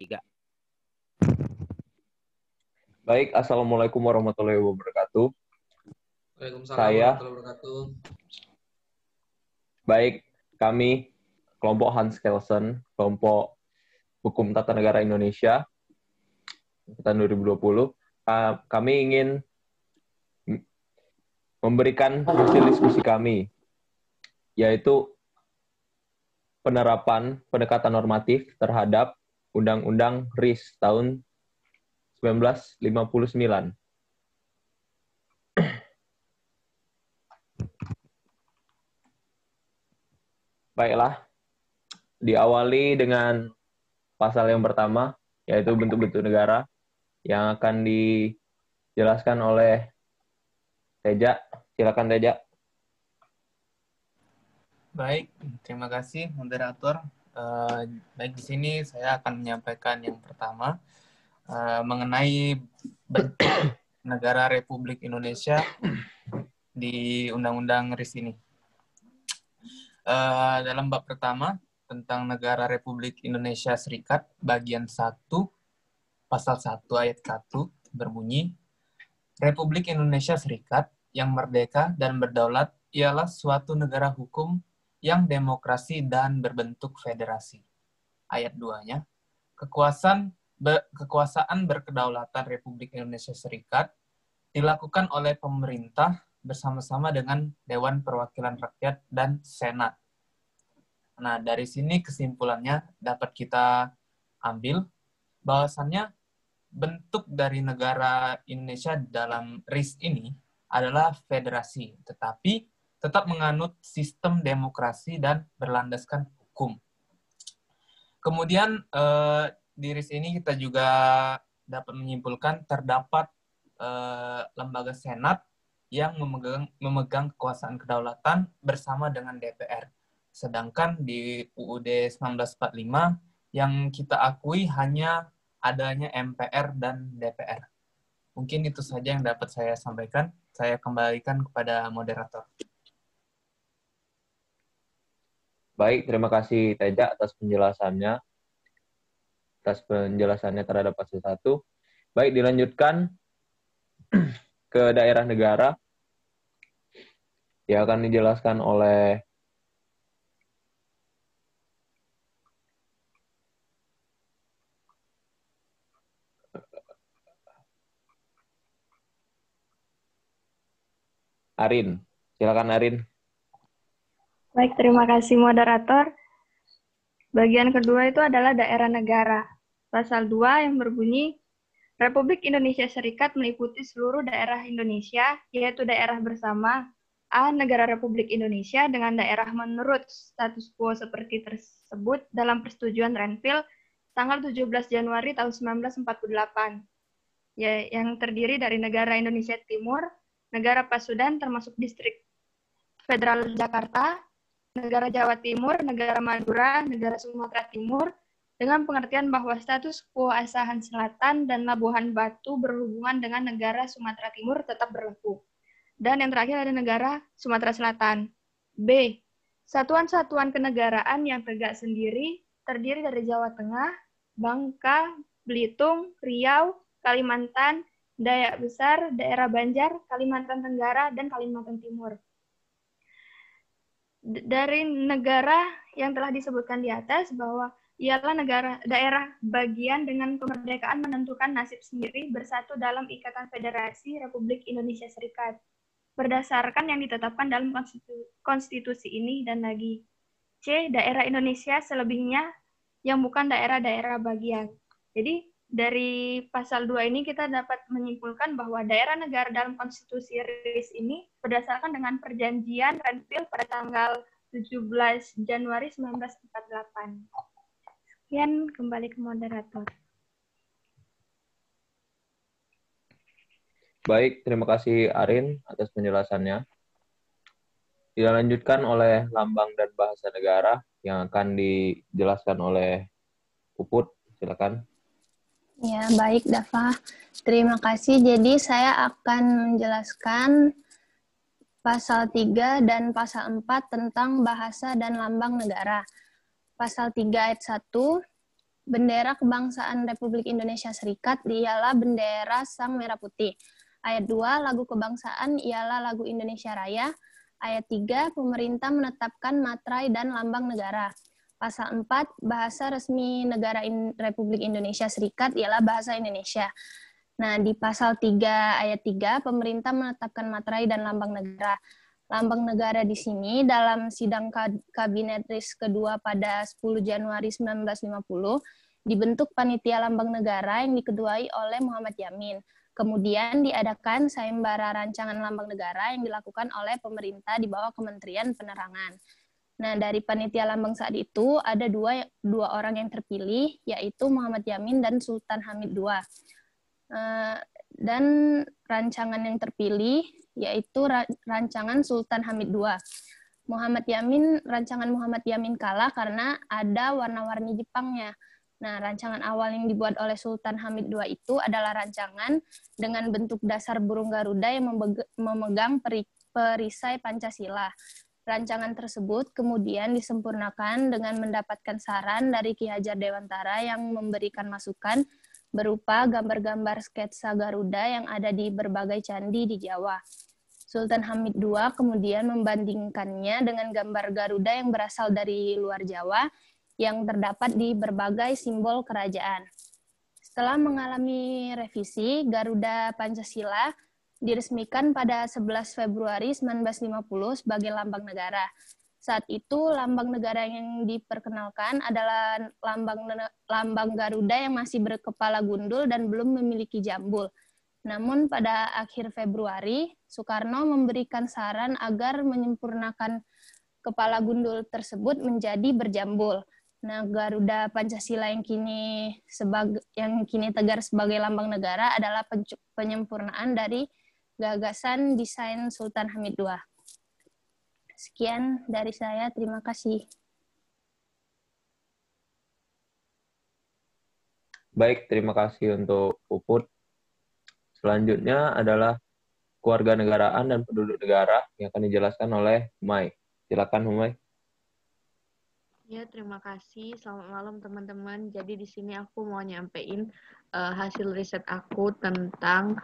3. Baik, Assalamualaikum warahmatullahi wabarakatuh. Waalaikumsalam Saya, warahmatullahi wabarakatuh. baik, kami kelompok Hans Kelsen, kelompok Hukum Tata Negara Indonesia, tahun 2020, kami ingin memberikan hasil diskusi kami, yaitu penerapan pendekatan normatif terhadap Undang-Undang RIS tahun 1959. Baiklah, diawali dengan pasal yang pertama, yaitu bentuk-bentuk negara, yang akan dijelaskan oleh Teja. Silakan Teja. Baik, terima kasih moderator. Baik, di sini saya akan menyampaikan yang pertama mengenai bentuk negara Republik Indonesia di Undang-Undang RIS ini. Dalam bab pertama tentang Negara Republik Indonesia Serikat, bagian 1, pasal 1 ayat 1 berbunyi, Republik Indonesia Serikat yang merdeka dan berdaulat ialah suatu negara hukum yang demokrasi dan berbentuk federasi. Ayat 2-nya, kekuasaan berkedaulatan Republik Indonesia Serikat dilakukan oleh pemerintah bersama-sama dengan Dewan Perwakilan Rakyat dan Senat. Nah, dari sini kesimpulannya dapat kita ambil bahwasannya bentuk dari negara Indonesia dalam RIS ini adalah federasi, tetapi tetap menganut sistem demokrasi dan berlandaskan hukum. Kemudian di RIS ini kita juga dapat menyimpulkan terdapat lembaga Senat yang memegang kekuasaan kedaulatan bersama dengan DPR. Sedangkan di UUD 1945 yang kita akui hanya adanya MPR dan DPR. Mungkin itu saja yang dapat saya sampaikan. Saya kembalikan kepada moderator. Baik, terima kasih Teja atas penjelasannya. Terhadap pasal 1. Baik, dilanjutkan ke daerah negara. Yang akan dijelaskan oleh Arin. Silakan Arin. Baik, terima kasih moderator. Bagian kedua itu adalah daerah negara. Pasal 2 yang berbunyi, Republik Indonesia Serikat meliputi seluruh daerah Indonesia, yaitu daerah bersama A. Negara Republik Indonesia dengan daerah menurut status quo seperti tersebut dalam persetujuan Renville tanggal 17 Januari tahun 1948, yang terdiri dari negara Indonesia Timur, negara Pasundan termasuk distrik Federal Jakarta, negara Jawa Timur, negara Madura, negara Sumatera Timur, dengan pengertian bahwa status quo Asahan Selatan dan Labuhan Batu berhubungan dengan negara Sumatera Timur tetap berlaku. Dan yang terakhir ada negara Sumatera Selatan. B. Satuan-satuan kenegaraan yang tegak sendiri terdiri dari Jawa Tengah, Bangka, Belitung, Riau, Kalimantan, Dayak Besar, Daerah Banjar, Kalimantan Tenggara, dan Kalimantan Timur. Dari negara yang telah disebutkan di atas bahwa ialah daerah bagian dengan kemerdekaan menentukan nasib sendiri bersatu dalam Ikatan Federasi Republik Indonesia Serikat berdasarkan yang ditetapkan dalam konstitusi ini, dan lagi C. Daerah Indonesia selebihnya yang bukan daerah-daerah bagian. Jadi dari pasal 2 ini kita dapat menyimpulkan bahwa daerah negara dalam konstitusi RIS ini berdasarkan dengan perjanjian Renville pada tanggal 17 Januari 1948. Sekian, kembali ke moderator. Baik, terima kasih Arin atas penjelasannya. Dilanjutkan oleh lambang dan bahasa negara yang akan dijelaskan oleh Puput. Silakan. Ya, baik Dava. Terima kasih. Jadi saya akan menjelaskan pasal 3 dan pasal 4 tentang bahasa dan lambang negara. Pasal 3 ayat 1, bendera kebangsaan Republik Indonesia Serikat ialah bendera Sang Merah Putih. Ayat 2, lagu kebangsaan ialah lagu Indonesia Raya. Ayat 3, pemerintah menetapkan materai dan lambang negara. Pasal 4, bahasa resmi negara Republik Indonesia Serikat ialah bahasa Indonesia. Nah, di pasal 3 ayat 3, pemerintah menetapkan materai dan lambang negara. Lambang negara di sini dalam sidang Kabinet RIS kedua pada 10 Januari 1950 dibentuk panitia lambang negara yang diketuai oleh Muhammad Yamin. Kemudian diadakan sayembara rancangan lambang negara yang dilakukan oleh pemerintah di bawah Kementerian Penerangan. Nah, dari panitia lambang saat itu ada dua orang yang terpilih, yaitu Muhammad Yamin dan Sultan Hamid II. Dan rancangan yang terpilih yaitu rancangan Sultan Hamid II. Rancangan Muhammad Yamin kalah karena ada warna-warni Jepangnya. Nah, rancangan awal yang dibuat oleh Sultan Hamid II itu adalah rancangan dengan bentuk dasar burung Garuda yang memegang perisai Pancasila. Rancangan tersebut kemudian disempurnakan dengan mendapatkan saran dari Ki Hajar Dewantara yang memberikan masukan berupa gambar-gambar sketsa Garuda yang ada di berbagai candi di Jawa. Sultan Hamid II kemudian membandingkannya dengan gambar Garuda yang berasal dari luar Jawa yang terdapat di berbagai simbol kerajaan. Setelah mengalami revisi, Garuda Pancasila diresmikan pada 11 Februari 1950 sebagai lambang negara. Saat itu lambang negara yang diperkenalkan adalah lambang Garuda yang masih berkepala gundul dan belum memiliki jambul. Namun pada akhir Februari, Soekarno memberikan saran agar menyempurnakan kepala gundul tersebut menjadi berjambul. Nah, Garuda Pancasila yang kini tegar sebagai lambang negara adalah penyempurnaan dari gagasan desain Sultan Hamid II. Sekian dari saya, terima kasih. Baik, terima kasih untuk Puput. Selanjutnya adalah kewarganegaraan dan penduduk negara yang akan dijelaskan oleh Humay. Silakan Humay. Ya, terima kasih. Selamat malam teman-teman. Jadi di sini aku mau nyampein hasil riset aku tentang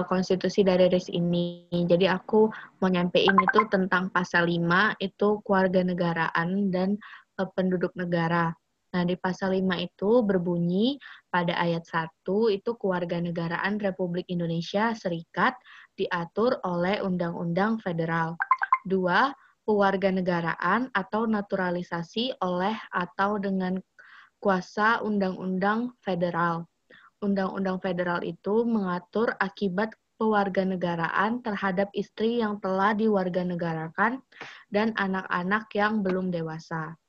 konstitusi dari RIS ini. Jadi aku mau nyampein itu tentang pasal 5, itu kewarganegaraan dan penduduk negara. Nah, di pasal 5 itu berbunyi pada ayat 1 itu kewarganegaraan Republik Indonesia Serikat diatur oleh Undang-Undang Federal. 2, kewarganegaraan atau naturalisasi oleh atau dengan kuasa Undang-Undang Federal. Undang-Undang Federal itu mengatur akibat kewarganegaraan terhadap istri yang telah diwarganegarakan dan anak-anak yang belum dewasa.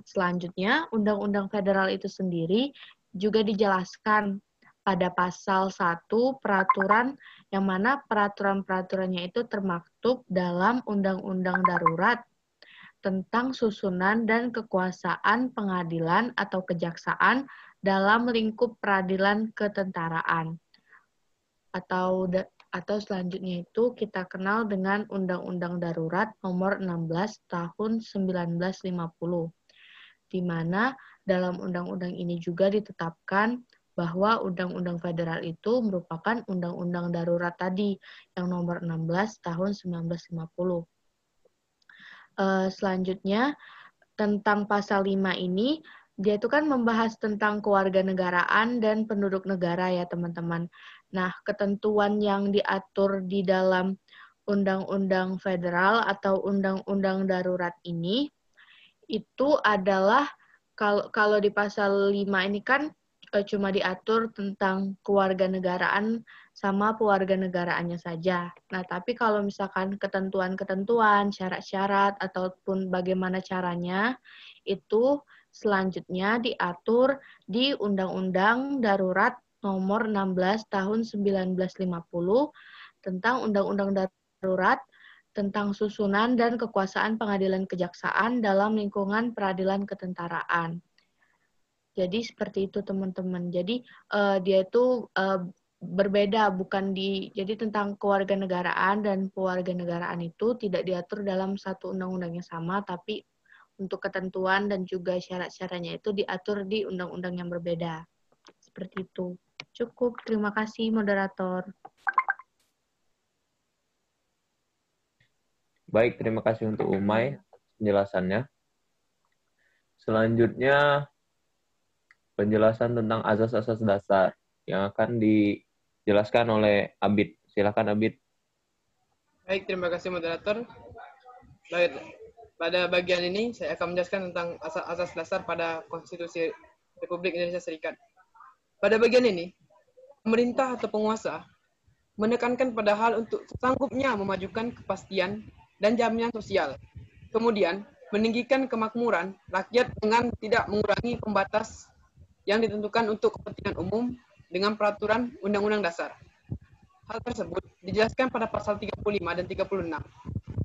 Selanjutnya, Undang-Undang Federal itu sendiri juga dijelaskan pada pasal 1 peraturan yang mana peraturan-peraturannya itu termaktub dalam Undang-Undang Darurat tentang susunan dan kekuasaan pengadilan atau kejaksaan dalam lingkup peradilan ketentaraan. Atau selanjutnya itu kita kenal dengan Undang-Undang Darurat nomor 16 tahun 1950. Di mana dalam undang-undang ini juga ditetapkan bahwa Undang-Undang Federal itu merupakan Undang-Undang Darurat tadi, yang nomor 16 tahun 1950. Selanjutnya, tentang pasal 5 ini, dia itu kan membahas tentang kewarganegaraan dan penduduk negara ya teman-teman. Nah, ketentuan yang diatur di dalam Undang-Undang Federal atau Undang-Undang Darurat ini, itu adalah, kalau di pasal 5 ini kan cuma diatur tentang kewarganegaraan sama pewarganegaraannya saja. Nah, tapi kalau misalkan ketentuan-ketentuan, syarat-syarat, ataupun bagaimana caranya, itu selanjutnya diatur di Undang-Undang Darurat nomor 16 tahun 1950 tentang Undang-Undang Darurat tentang susunan dan kekuasaan pengadilan kejaksaan dalam lingkungan peradilan ketentaraan. Jadi seperti itu teman-teman. Jadi dia itu berbeda, jadi tentang kewarganegaraan dan pewarganegaraan itu tidak diatur dalam satu undang-undang yang sama, tapi untuk ketentuan dan juga syarat-syaratnya itu diatur di undang-undang yang berbeda. Seperti itu. Cukup, terima kasih moderator. Baik, terima kasih untuk Umay penjelasannya. Selanjutnya, penjelasan tentang asas-asas dasar yang akan dijelaskan oleh Abid. Silakan Abid. Baik, terima kasih moderator. Baik, pada bagian ini saya akan menjelaskan tentang asas dasar pada Konstitusi Republik Indonesia Serikat. Pada bagian ini, pemerintah atau penguasa menekankan pada hal untuk sanggupnya memajukan kepastian dan jaminan sosial. Kemudian, meninggikan kemakmuran rakyat dengan tidak mengurangi pembatas yang ditentukan untuk kepentingan umum dengan peraturan Undang-Undang Dasar. Hal tersebut dijelaskan pada pasal 35 dan 36,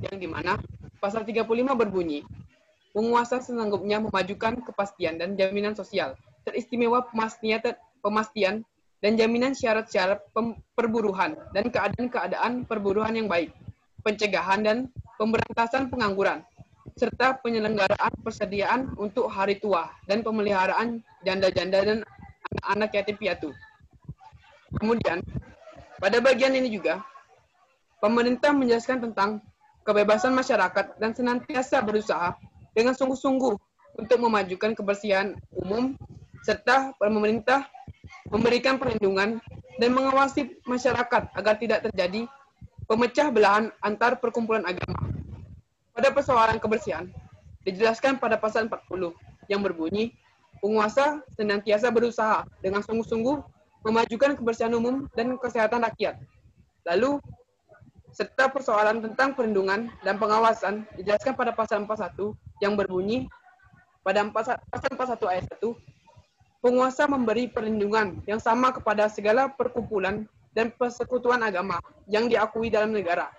yang dimana pasal 35 berbunyi, penguasa sesanggupnya memajukan kepastian dan jaminan sosial, teristimewa pemastian dan jaminan syarat-syarat perburuhan dan keadaan-keadaan perburuhan yang baik, pencegahan dan pemberantasan pengangguran, serta penyelenggaraan persediaan untuk hari tua dan pemeliharaan janda-janda dan anak-anak yatim piatu. Kemudian, pada bagian ini juga, pemerintah menjelaskan tentang kebebasan masyarakat dan senantiasa berusaha dengan sungguh-sungguh untuk memajukan kebersihan umum, serta pemerintah memberikan perlindungan dan mengawasi masyarakat agar tidak terjadi pemecah belahan antar perkumpulan agama. Pada persoalan kebersihan, dijelaskan pada pasal 40 yang berbunyi, penguasa senantiasa berusaha dengan sungguh-sungguh memajukan kebersihan umum dan kesehatan rakyat. Lalu, serta persoalan tentang perlindungan dan pengawasan dijelaskan pada pasal 41 yang berbunyi, pada pasal 41 ayat 1, penguasa memberi perlindungan yang sama kepada segala perkumpulan dan persekutuan agama yang diakui dalam negara.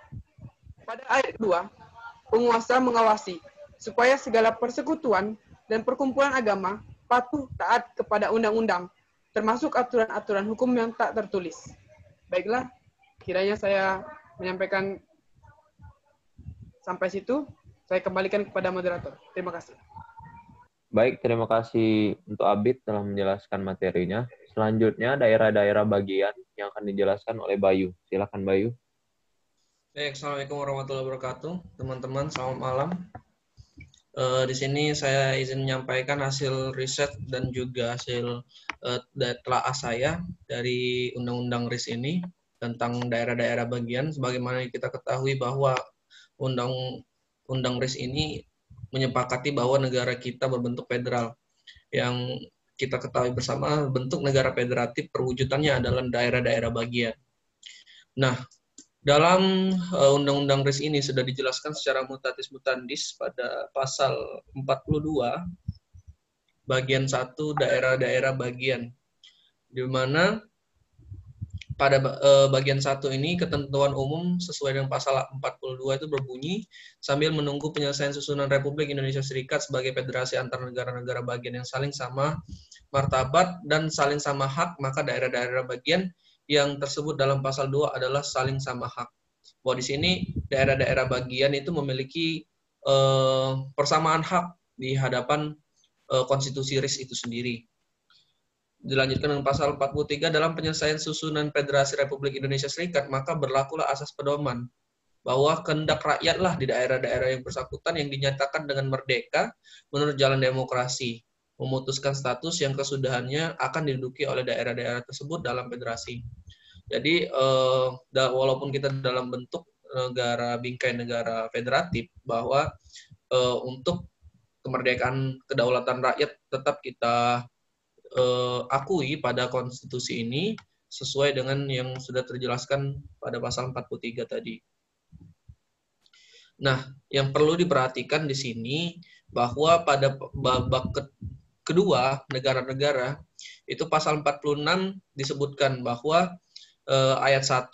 Pada ayat 2, penguasa mengawasi supaya segala persekutuan dan perkumpulan agama patuh taat kepada undang-undang, termasuk aturan-aturan hukum yang tak tertulis. Baiklah, kiranya saya menyampaikan sampai situ. Saya kembalikan kepada moderator. Terima kasih. Baik, terima kasih untuk Abid telah menjelaskan materinya. Selanjutnya, daerah-daerah bagian yang akan dijelaskan oleh Bayu. Silakan Bayu. Baik, Assalamualaikum warahmatullahi wabarakatuh. Teman-teman, selamat malam. Di sini saya izin menyampaikan hasil riset dan juga hasil telaah saya dari Undang-Undang RIS ini tentang daerah-daerah bagian. Sebagaimana kita ketahui bahwa Undang RIS ini menyepakati bahwa negara kita berbentuk federal. Yang kita ketahui bersama, bentuk negara federatif perwujudannya adalah daerah-daerah bagian. Nah, dalam Undang-Undang RIS ini sudah dijelaskan secara mutatis mutandis pada pasal 42, bagian 1, daerah-daerah bagian. Di mana pada bagian 1 ini, ketentuan umum sesuai dengan pasal 42 itu berbunyi, sambil menunggu penyelesaian susunan Republik Indonesia Serikat sebagai federasi antar negara-negara bagian yang saling sama martabat dan saling sama hak, maka daerah-daerah bagian yang tersebut dalam pasal 2 adalah saling sama hak. Bahwa di sini daerah-daerah bagian itu memiliki persamaan hak di hadapan konstitusi RIS itu sendiri. Dilanjutkan dengan pasal 43, dalam penyelesaian susunan Federasi Republik Indonesia Serikat, maka berlakulah asas pedoman bahwa kehendak rakyatlah di daerah-daerah yang bersangkutan yang dinyatakan dengan merdeka menurut jalan demokrasi, memutuskan status yang kesudahannya akan diduduki oleh daerah-daerah tersebut dalam federasi. Jadi, walaupun kita dalam bentuk negara bingkai negara federatif, bahwa untuk kemerdekaan kedaulatan rakyat tetap kita akui pada konstitusi ini sesuai dengan yang sudah terjelaskan pada pasal 43 tadi. Nah, yang perlu diperhatikan di sini bahwa pada babak kedua negara-negara itu pasal 46 disebutkan bahwa ayat 1,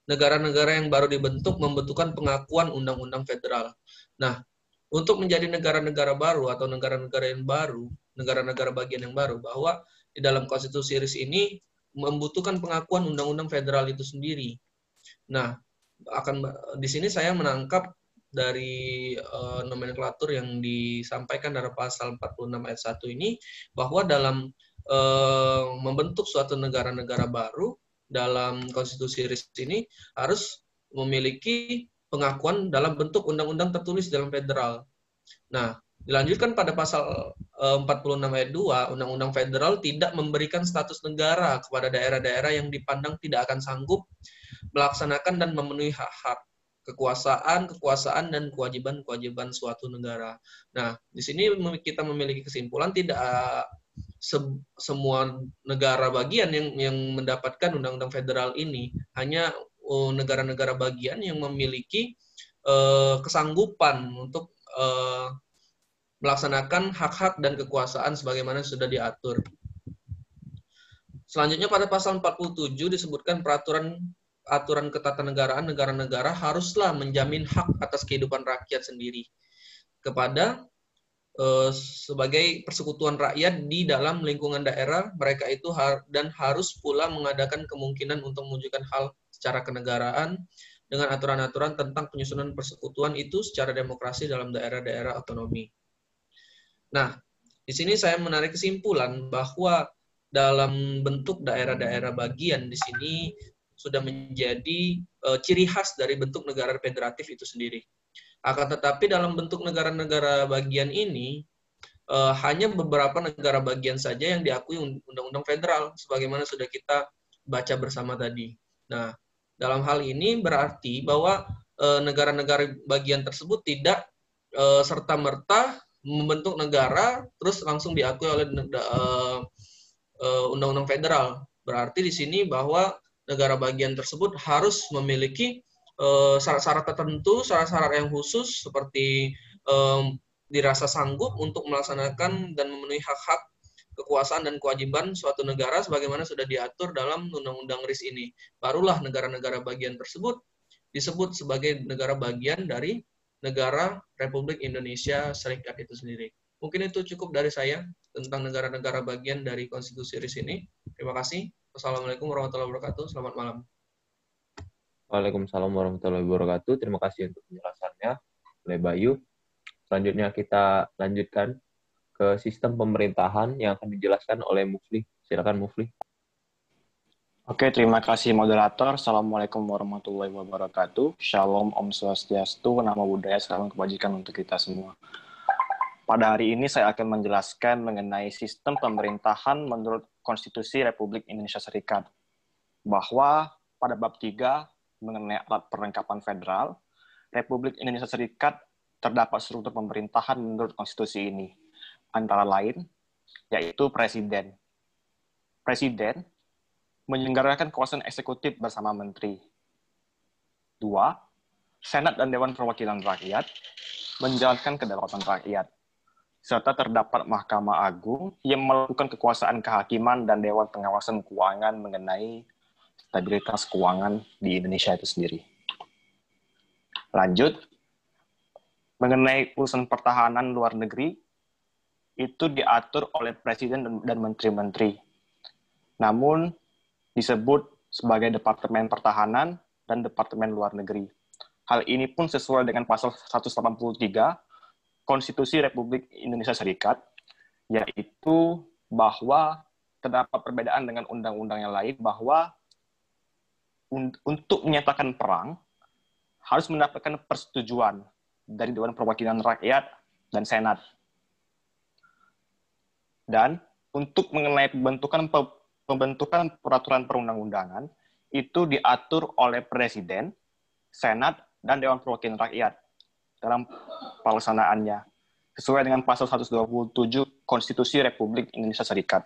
negara-negara yang baru dibentuk membutuhkan pengakuan undang-undang federal. Nah, untuk menjadi negara-negara baru atau negara-negara yang baru, negara-negara bagian yang baru, bahwa di dalam konstitusi RIS ini membutuhkan pengakuan undang-undang federal itu sendiri. Nah, di sini saya menangkap dari nomenklatur yang disampaikan dari pasal 46 ayat 1 ini, bahwa dalam membentuk suatu negara-negara baru dalam konstitusi RIS ini harus memiliki pengakuan dalam bentuk undang-undang tertulis dalam federal. Nah, dilanjutkan pada pasal 46 ayat 2, Undang-Undang Federal tidak memberikan status negara kepada daerah-daerah yang dipandang tidak akan sanggup melaksanakan dan memenuhi hak-hak, kekuasaan, dan kewajiban-kewajiban suatu negara. Nah, di sini kita memiliki kesimpulan tidak semua negara bagian yang mendapatkan Undang-Undang Federal ini, hanya negara-negara bagian yang memiliki kesanggupan untuk melaksanakan hak-hak dan kekuasaan sebagaimana sudah diatur. Selanjutnya pada pasal 47 disebutkan aturan ketatanegaraan negara-negara haruslah menjamin hak atas kehidupan rakyat sendiri kepada sebagai persekutuan rakyat di dalam lingkungan daerah mereka itu dan harus pula mengadakan kemungkinan untuk mewujudkan hal secara kenegaraan dengan aturan-aturan tentang penyusunan persekutuan itu secara demokrasi dalam daerah-daerah otonomi. Nah, di sini saya menarik kesimpulan bahwa dalam bentuk daerah-daerah bagian di sini sudah menjadi ciri khas dari bentuk negara federatif itu sendiri. Akan tetapi dalam bentuk negara-negara bagian ini hanya beberapa negara bagian saja yang diakui undang-undang federal sebagaimana sudah kita baca bersama tadi. Nah, dalam hal ini berarti bahwa negara-negara bagian tersebut tidak serta-merta membentuk negara terus langsung diakui oleh undang-undang federal. Berarti di sini bahwa negara bagian tersebut harus memiliki syarat-syarat tertentu, syarat-syarat yang khusus seperti dirasa sanggup untuk melaksanakan dan memenuhi hak-hak, kekuasaan dan kewajiban suatu negara sebagaimana sudah diatur dalam Undang-Undang RIS ini. Barulah negara-negara bagian tersebut disebut sebagai negara bagian dari negara Republik Indonesia Serikat itu sendiri. Mungkin itu cukup dari saya tentang negara-negara bagian dari konstitusi RIS ini. Terima kasih. Wassalamualaikum warahmatullahi wabarakatuh. Selamat malam. Waalaikumsalam warahmatullahi wabarakatuh. Terima kasih untuk penjelasannya oleh Bayu. Selanjutnya kita lanjutkan ke sistem pemerintahan yang akan dijelaskan oleh Mufli. Silakan Mufli. Oke, terima kasih moderator. Assalamualaikum warahmatullahi wabarakatuh. Shalom, Om Swastiastu, Namo Buddhaya, salam kebajikan untuk kita semua. Pada hari ini saya akan menjelaskan mengenai sistem pemerintahan menurut Konstitusi Republik Indonesia Serikat. Bahwa pada bab 3 mengenai alat perlengkapan federal, Republik Indonesia Serikat terdapat struktur pemerintahan menurut konstitusi ini. Antara lain, yaitu Presiden. Presiden menyelenggarakan kekuasaan eksekutif bersama Menteri. 2. Senat dan Dewan Perwakilan Rakyat menjalankan kedaulatan rakyat. Serta terdapat Mahkamah Agung yang melakukan kekuasaan kehakiman dan Dewan Pengawasan Keuangan mengenai stabilitas keuangan di Indonesia itu sendiri. Lanjut, mengenai urusan pertahanan luar negeri, itu diatur oleh Presiden dan Menteri-Menteri. Namun, disebut sebagai Departemen Pertahanan dan Departemen Luar Negeri. Hal ini pun sesuai dengan pasal 183 Konstitusi Republik Indonesia Serikat, yaitu bahwa terdapat perbedaan dengan undang-undang yang lain bahwa untuk menyatakan perang harus mendapatkan persetujuan dari Dewan Perwakilan Rakyat dan Senat. Dan untuk mengenai pembentukan peraturan perundang-undangan itu diatur oleh Presiden, Senat, dan Dewan Perwakilan Rakyat dalam pelaksanaannya sesuai dengan pasal 127 Konstitusi Republik Indonesia Serikat.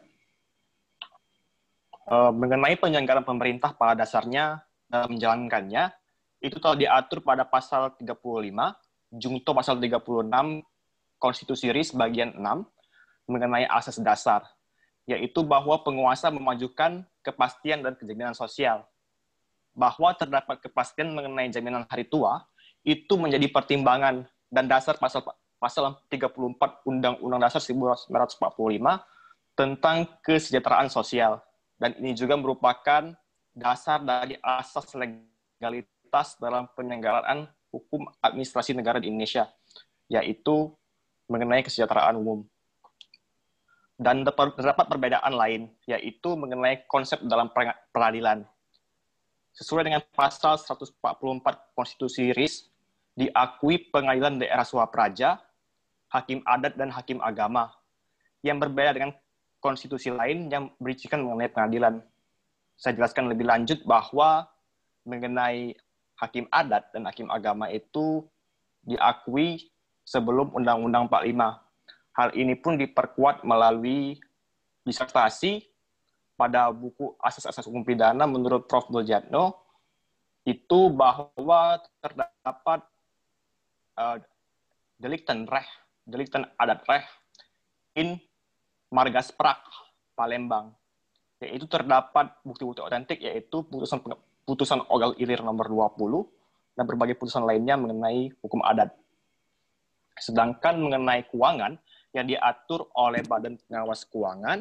Mengenai penyelenggaraan pemerintah pada dasarnya dalam menjalankannya, itu telah diatur pada pasal 35, Jungto pasal 36 Konstitusi RIS bagian 6 mengenai asas dasar, yaitu bahwa penguasa memajukan kepastian dan kejaminan sosial. Bahwa terdapat kepastian mengenai jaminan hari tua, itu menjadi pertimbangan dan dasar pasal 34 Undang-Undang Dasar 1945 tentang kesejahteraan sosial. Dan ini juga merupakan dasar dari asas legalitas dalam penyelenggaraan hukum administrasi negara di Indonesia, yaitu mengenai kesejahteraan umum. Dan terdapat perbedaan lain, yaitu mengenai konsep dalam peradilan. Sesuai dengan pasal 144 Konstitusi RIS, diakui pengadilan daerah Suapraja, hakim adat, dan hakim agama, yang berbeda dengan konstitusi lain yang berisikan mengenai pengadilan. Saya jelaskan lebih lanjut bahwa mengenai hakim adat dan hakim agama itu diakui sebelum Undang-Undang 45. Hal ini pun diperkuat melalui disertasi pada buku Asas-Asas Hukum Pidana menurut Prof. Buljatno, itu bahwa terdapat delikten adat reh in Margas Prak, Palembang. Yaitu terdapat bukti-bukti otentik, yaitu putusan Ogal Ilir nomor 20 dan berbagai putusan lainnya mengenai hukum adat. Sedangkan mengenai keuangan yang diatur oleh Badan Pengawas Keuangan,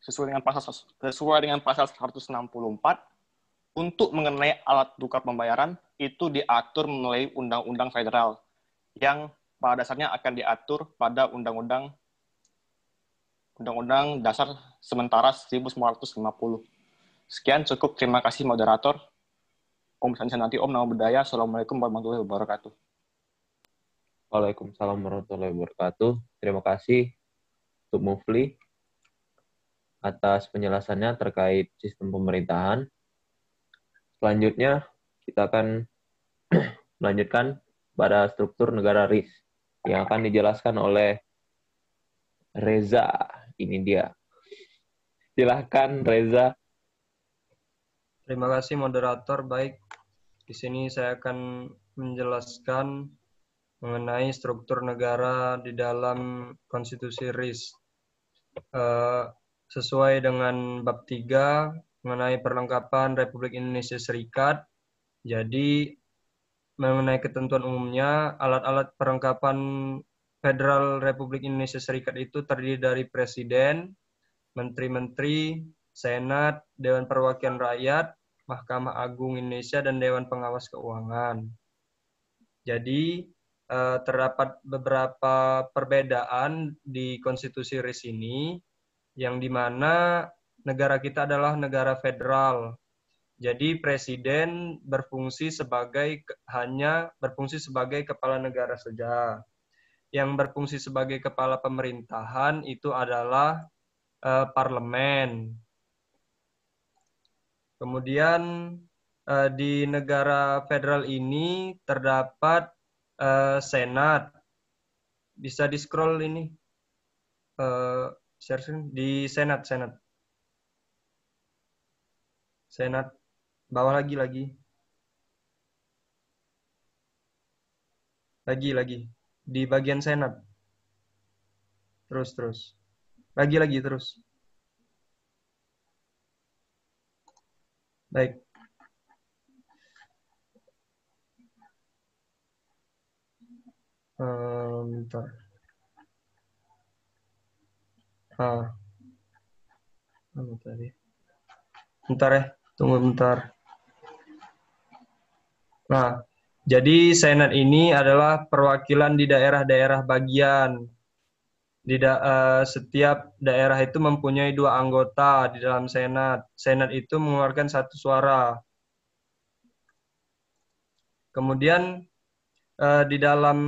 sesuai dengan pasal 164, untuk mengenai alat tukar pembayaran itu diatur melalui Undang-Undang Federal yang pada dasarnya akan diatur pada Undang-Undang Dasar Sementara 1950. Sekian, cukup. Terima kasih, moderator. Om Santi, Om Namo Buddhaya. Assalamualaikum warahmatullahi wabarakatuh. Waalaikumsalam warahmatullahi wabarakatuh. Terima kasih untuk Mufli atas penjelasannya terkait sistem pemerintahan. Selanjutnya, kita akan melanjutkan pada struktur negara RIS yang akan dijelaskan oleh Reza. Ini dia. Silahkan, Reza. Terima kasih moderator. Baik, di sini saya akan menjelaskan mengenai struktur negara di dalam konstitusi RIS. Sesuai dengan bab 3 mengenai perlengkapan Republik Indonesia Serikat, jadi mengenai ketentuan umumnya, alat-alat perlengkapan Federal Republik Indonesia Serikat itu terdiri dari Presiden, Menteri-Menteri, Senat, Dewan Perwakilan Rakyat, Mahkamah Agung Indonesia, dan Dewan Pengawas Keuangan. Jadi, terdapat beberapa perbedaan di konstitusi RIS ini, yang dimana negara kita adalah negara federal. Jadi presiden hanya berfungsi sebagai kepala negara saja. Yang berfungsi sebagai kepala pemerintahan itu adalah parlemen. Kemudian di negara federal ini terdapat senat. Bisa di-scroll ini. Di senat. Senat. Bawah lagi. Lagi. Di bagian senat. Terus. Lagi, terus. Baik. Bentar. Bentar ya. Tunggu bentar. Nah, jadi Senat ini adalah perwakilan di daerah-daerah bagian. Setiap daerah itu mempunyai 2 anggota di dalam Senat. Senat itu mengeluarkan 1 suara. Kemudian di dalam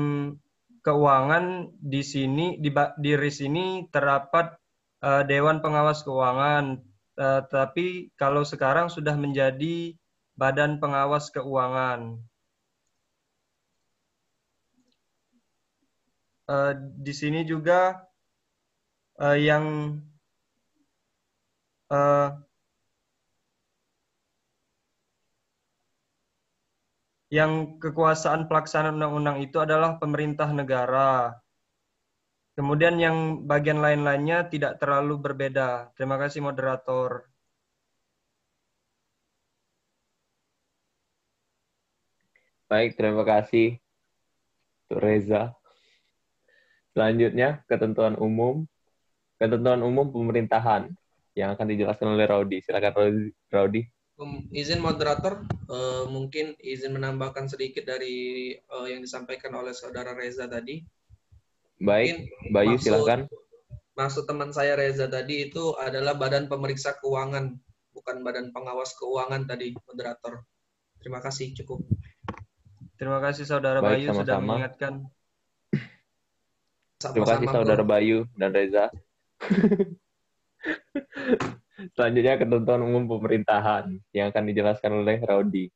keuangan di sini di RIS ini terdapat Dewan Pengawas Keuangan. Tapi kalau sekarang sudah menjadi Badan Pengawas Keuangan. Di sini juga yang kekuasaan pelaksanaan undang-undang itu adalah pemerintah negara. Kemudian yang bagian lain-lainnya tidak terlalu berbeda. Terima kasih moderator. Baik, terima kasih untuk Reza. Selanjutnya, ketentuan umum pemerintahan yang akan dijelaskan oleh Raudi. Silakan Raudi. Izin moderator, mungkin izin menambahkan sedikit dari yang disampaikan oleh saudara Reza tadi. Baik, Mungkin Bayu silahkan. maksud teman saya Reza tadi itu adalah Badan Pemeriksa Keuangan, bukan Badan Pengawas Keuangan tadi, moderator. Terima kasih, cukup. Terima kasih Saudara Baik, Bayu sudah sama-sama. mengingatkan. Terima kasih Sama-sama, Saudara Bro. Bayu dan Reza. Selanjutnya ketentuan umum pemerintahan yang akan dijelaskan oleh Rodi.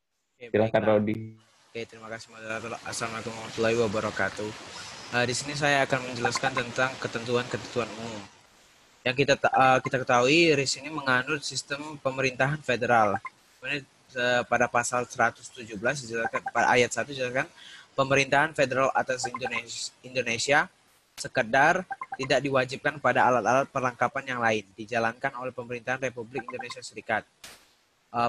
Silakan Rodi. Oke, terima kasih moderator. Assalamualaikum warahmatullahi wabarakatuh. Di sini saya akan menjelaskan tentang ketentuan-ketentuan umum. Yang kita ketahui, RIS ini menganut sistem pemerintahan federal. Kemudian pada pasal 117 dijelaskan, pada ayat 1 dijelaskan, pemerintahan federal atas Indonesia sekedar tidak diwajibkan pada alat-alat perlengkapan yang lain dijalankan oleh pemerintahan Republik Indonesia Serikat.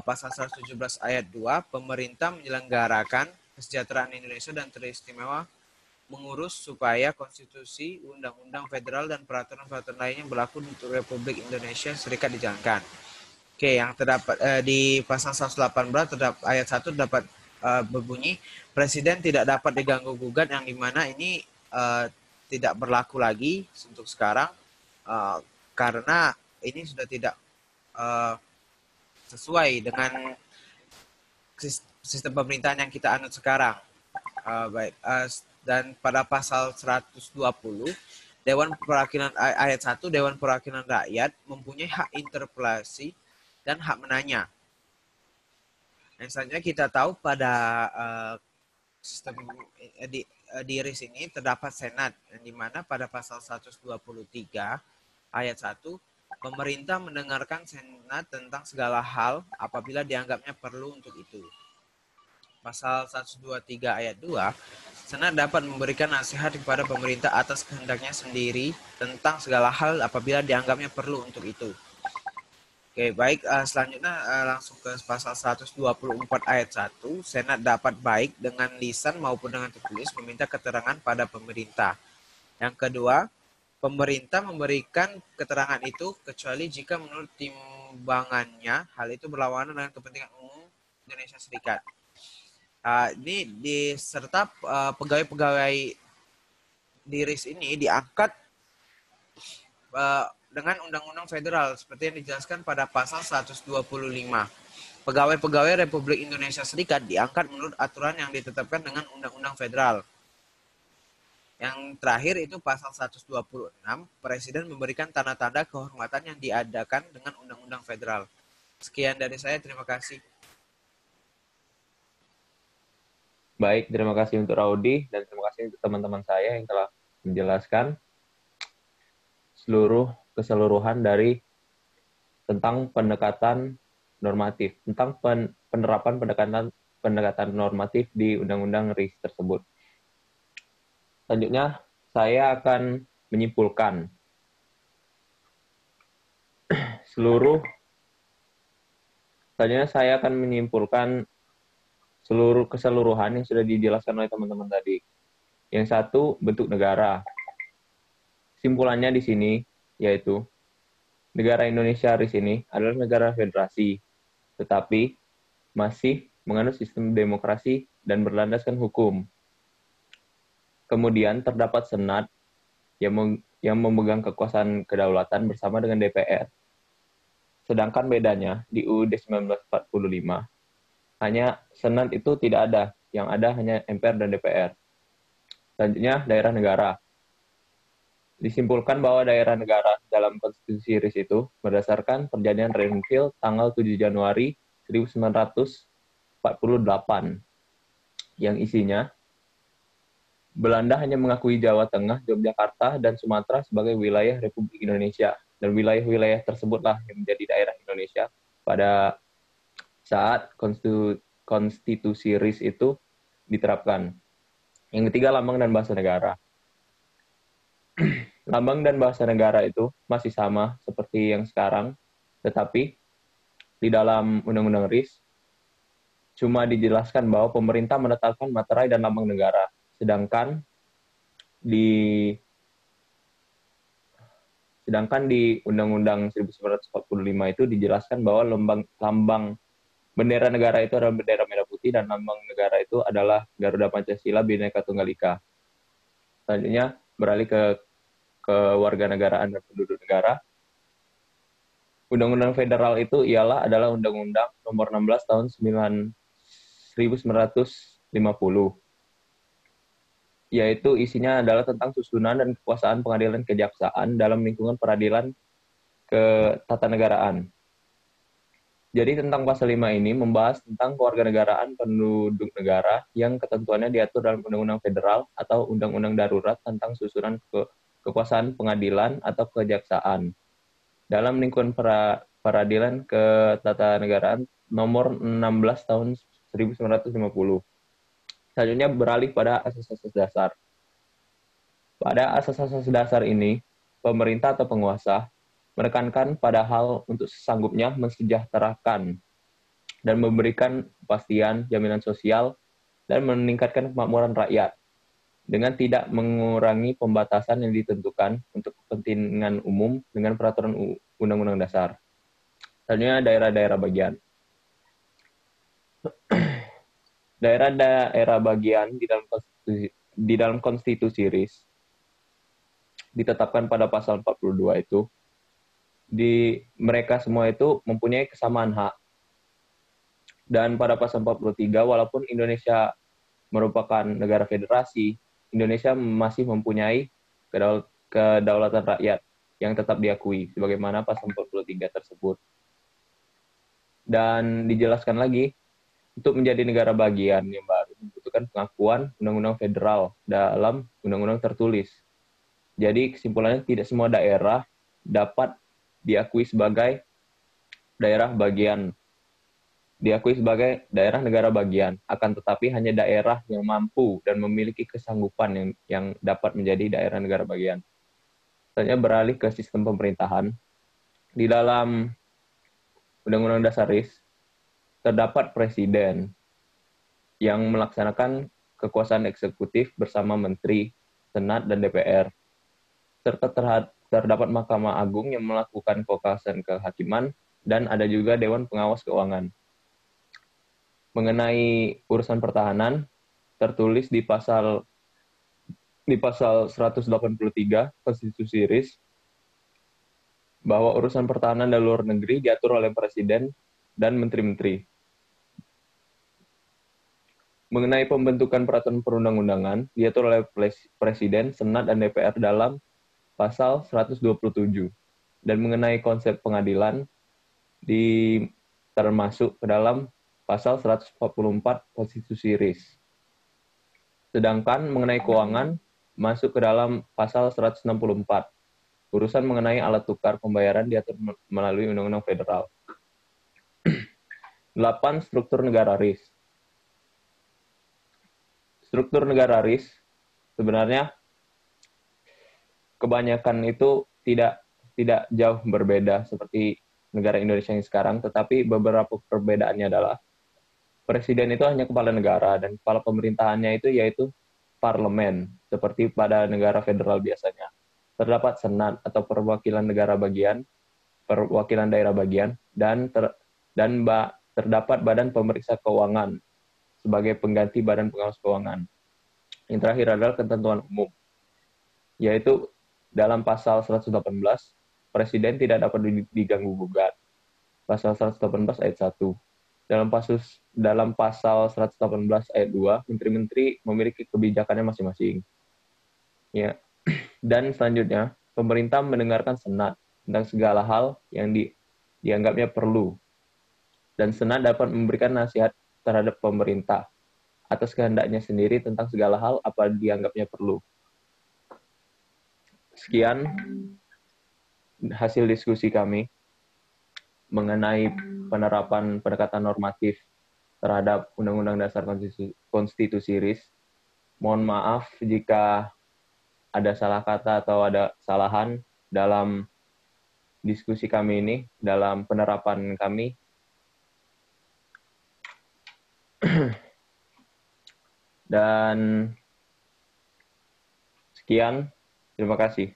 Pasal 117 ayat 2, pemerintah menyelenggarakan kesejahteraan Indonesia dan teristimewa mengurus supaya konstitusi, undang-undang federal, dan peraturan-peraturan lainnya berlaku untuk Republik Indonesia Serikat dijalankan. Oke, yang terdapat di pasal 118 terdapat ayat 1 dapat berbunyi, Presiden tidak dapat diganggu-gugat, yang dimana ini tidak berlaku lagi untuk sekarang karena ini sudah tidak sesuai dengan sistem pemerintahan yang kita anut sekarang. Dan pada pasal 120 Dewan Perwakilan ayat 1 Dewan Perwakilan Rakyat mempunyai hak interpelasi dan hak menanya. Dan selanjutnya kita tahu pada sistem di RIS ini terdapat Senat, di mana pada pasal 123 ayat 1 pemerintah mendengarkan Senat tentang segala hal apabila dianggapnya perlu untuk itu. Pasal 123 ayat 2, Senat dapat memberikan nasihat kepada pemerintah atas kehendaknya sendiri tentang segala hal apabila dianggapnya perlu untuk itu. Oke, baik. Selanjutnya langsung ke pasal 124 ayat 1, Senat dapat baik dengan lisan maupun dengan tertulis meminta keterangan pada pemerintah. Yang kedua, pemerintah memberikan keterangan itu kecuali jika menurut timbangannya hal itu berlawanan dengan kepentingan umum Indonesia Serikat. Ini diserta pegawai-pegawai di RIS ini diangkat dengan undang-undang federal seperti yang dijelaskan pada pasal 125. Pegawai-pegawai Republik Indonesia Serikat diangkat menurut aturan yang ditetapkan dengan undang-undang federal. Yang terakhir itu pasal 126, Presiden memberikan tanda-tanda kehormatan yang diadakan dengan undang-undang federal. Sekian dari saya, terima kasih. Baik, terima kasih untuk Raudi dan terima kasih untuk teman-teman saya yang telah menjelaskan keseluruhan dari tentang pendekatan normatif, tentang penerapan pendekatan normatif di Undang-Undang RIS tersebut. Selanjutnya, saya akan menyimpulkan seluruh keseluruhan yang sudah dijelaskan oleh teman-teman tadi. Yang satu, bentuk negara. Simpulannya di sini yaitu negara Indonesia RIS ini adalah negara federasi, tetapi masih menganut sistem demokrasi dan berlandaskan hukum. Kemudian terdapat Senat yang memegang kekuasaan kedaulatan bersama dengan DPR. Sedangkan bedanya di UUD 1945 hanya Senat itu tidak ada, yang ada hanya MPR dan DPR. Selanjutnya, daerah negara. Disimpulkan bahwa daerah negara dalam konstitusi RIS itu berdasarkan perjanjian Renville tanggal 7 Januari 1948, yang isinya Belanda hanya mengakui Jawa Tengah, Yogyakarta, dan Sumatera sebagai wilayah Republik Indonesia, dan wilayah-wilayah tersebutlah yang menjadi daerah Indonesia pada saat konstitusi RIS itu diterapkan. Yang ketiga, lambang dan bahasa negara. Lambang dan bahasa negara itu masih sama seperti yang sekarang, tetapi di dalam Undang-Undang RIS cuma dijelaskan bahwa pemerintah menetapkan materai dan lambang negara, sedangkan di Undang-Undang 1945 itu dijelaskan bahwa lambang Bendera negara itu adalah bendera merah putih dan lambang negara itu adalah Garuda Pancasila Bhinneka Tunggal Ika. Selanjutnya beralih ke kewarganegaraan dan penduduk negara. Undang-Undang Federal itu adalah Undang-Undang Nomor 16 Tahun 1950, yaitu isinya adalah tentang susunan dan kekuasaan pengadilan kejaksaan dalam lingkungan peradilan ketatanegaraan. Jadi tentang pasal 5 ini membahas tentang kewarganegaraan penduduk negara yang ketentuannya diatur dalam Undang-Undang Federal atau Undang-Undang Darurat tentang susunan kekuasaan pengadilan atau kejaksaan dalam lingkungan peradilan ketatanegaraan nomor 16 tahun 1950. Selanjutnya beralih pada asas-asas dasar. Pada asas-asas dasar ini, pemerintah atau penguasa menekankan pada hal untuk sesanggupnya mensejahterakan dan memberikan kepastian, jaminan sosial, dan meningkatkan kemakmuran rakyat dengan tidak mengurangi pembatasan yang ditentukan untuk kepentingan umum dengan peraturan Undang-Undang Dasar. Selanjutnya daerah-daerah bagian. Daerah-daerah bagian di dalam konstitusi RIS ditetapkan pada pasal 42 itu, mereka semua itu mempunyai kesamaan hak. Dan pada pasal 43, walaupun Indonesia merupakan negara federasi, Indonesia masih mempunyai kedaulatan rakyat yang tetap diakui, sebagaimana pasal 43 tersebut. Dan dijelaskan lagi, untuk menjadi negara bagian yang baru membutuhkan pengakuan Undang-Undang Federal dalam Undang-Undang tertulis. Jadi kesimpulannya tidak semua daerah dapat diakui sebagai daerah bagian, diakui sebagai daerah negara bagian, akan tetapi hanya daerah yang mampu dan memiliki kesanggupan yang dapat menjadi daerah negara bagian. Selanjutnya beralih ke sistem pemerintahan. Di dalam Undang-Undang Dasar RIS, terdapat presiden yang melaksanakan kekuasaan eksekutif bersama menteri, senat, dan DPR, serta terdapat Mahkamah Agung yang melakukan kekuasaan kehakiman, dan ada juga Dewan Pengawas Keuangan. Mengenai urusan pertahanan, tertulis di pasal 183 Konstitusi RIS bahwa urusan pertahanan dan luar negeri diatur oleh Presiden dan Menteri-Menteri. Mengenai pembentukan peraturan perundang-undangan, diatur oleh Presiden, Senat, dan DPR dalam pasal 127. Dan mengenai konsep pengadilan, termasuk ke dalam pasal 144 Konstitusi RIS. Sedangkan mengenai keuangan, masuk ke dalam pasal 164. Urusan mengenai alat tukar pembayaran diatur melalui Undang-Undang Federal. 8. Struktur negara RIS. Struktur negara RIS sebenarnya kebanyakan itu tidak jauh berbeda seperti negara Indonesia yang sekarang, tetapi beberapa perbedaannya adalah presiden itu hanya kepala negara dan kepala pemerintahannya itu yaitu parlemen, seperti pada negara federal biasanya. Terdapat senat atau perwakilan negara bagian, perwakilan daerah bagian, dan terdapat badan pemeriksa keuangan sebagai pengganti Badan Pengawas Keuangan. Yang terakhir adalah ketentuan umum, yaitu dalam pasal 118, Presiden tidak dapat diganggu-gugat. Pasal 118 ayat 1. Dalam pasal 118 ayat 2, Menteri-Menteri memiliki kebijakannya masing-masing. Ya. Dan selanjutnya, pemerintah mendengarkan Senat tentang segala hal yang dianggapnya perlu. Dan Senat dapat memberikan nasihat terhadap pemerintah atas kehendaknya sendiri tentang segala hal apa dianggapnya perlu. Sekian hasil diskusi kami mengenai penerapan pendekatan normatif terhadap Undang-Undang Dasar Konstitusi RIS. Mohon maaf jika ada salah kata atau ada kesalahan dalam diskusi kami ini, dalam penerapan kami. Dan sekian, terima kasih.